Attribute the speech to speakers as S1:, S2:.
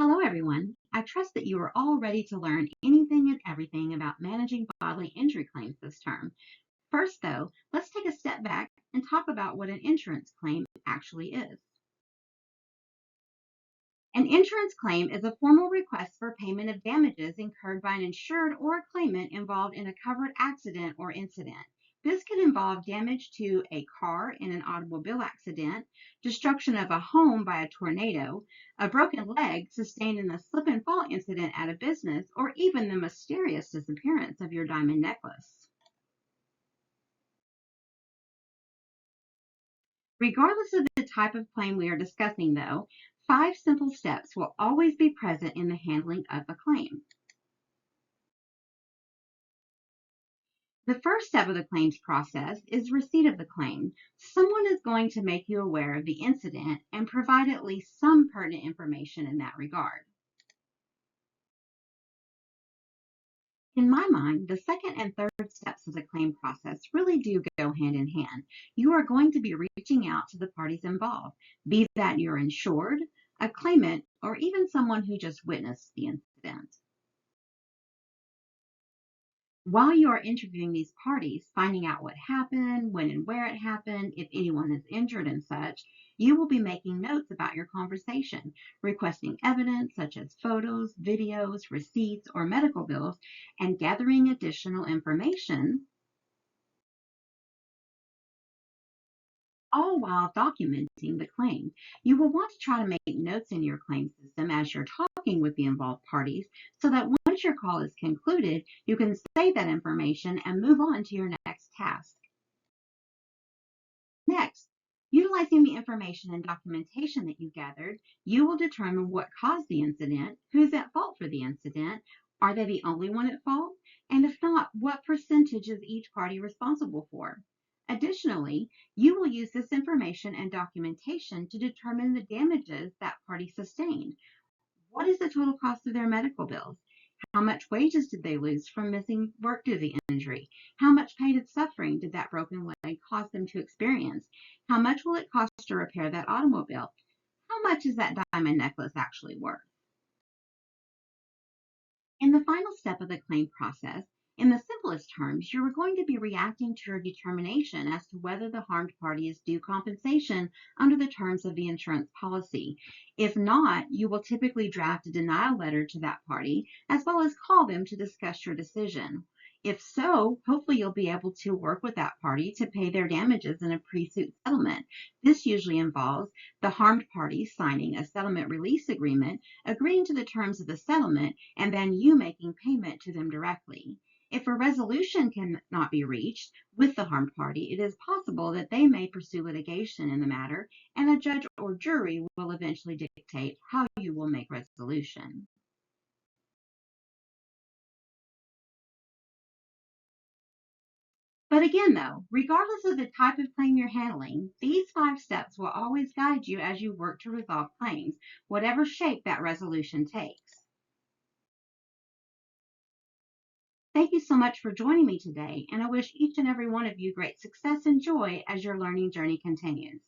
S1: Hello, everyone. I trust that you are all ready to learn anything and everything about managing bodily injury claims this term. First, though, let's take a step back and talk about what an insurance claim actually is. An insurance claim is a formal request for payment of damages incurred by an insured or a claimant involved in a covered accident or incident. This could involve damage to a car in an automobile accident, destruction of a home by a tornado, a broken leg sustained in a slip and fall incident at a business, or even the mysterious disappearance of your diamond necklace. Regardless of the type of claim we are discussing, though, 5 simple steps will always be present in the handling of a claim. The first step of the claims process is receipt of the claim. Someone is going to make you aware of the incident and provide at least some pertinent information in that regard. In my mind, the second and third steps of the claim process really do go hand in hand. You are going to be reaching out to the parties involved, be that your insured, a claimant, or even someone who just witnessed the incident. While you are interviewing these parties, finding out what happened, when and where it happened, if anyone is injured and such, you will be making notes about your conversation, requesting evidence such as photos, videos, receipts, or medical bills, and gathering additional information, all while documenting the claim. You will want to try to make notes in your claim system as you're talking with the involved parties so that once your call is concluded, you can save that information and move on to your next task. Next, utilizing the information and documentation that you gathered, you will determine what caused the incident, who's at fault for the incident, are they the only one at fault, and if not, what percentage is each party responsible for. Additionally, you will use this information and documentation to determine the damages that party sustained. What is the total cost of their medical bills? How much wages did they lose from missing work due to the injury? How much pain and suffering did that broken leg cause them to experience? How much will it cost to repair that automobile? How much is that diamond necklace actually worth? In the final step of the claim process, in the simplest terms, you are going to be reacting to your determination as to whether the harmed party is due compensation under the terms of the insurance policy. If not, you will typically draft a denial letter to that party, as well as call them to discuss your decision. If so, hopefully you'll be able to work with that party to pay their damages in a pre-suit settlement. This usually involves the harmed party signing a settlement release agreement, agreeing to the terms of the settlement, and then you making payment to them directly. If a resolution cannot be reached with the harmed party, it is possible that they may pursue litigation in the matter, and a judge or jury will eventually dictate how you will make resolution. But again, though, regardless of the type of claim you're handling, these 5 steps will always guide you as you work to resolve claims, whatever shape that resolution takes. Thank you so much for joining me today, and I wish each and every one of you great success and joy as your learning journey continues.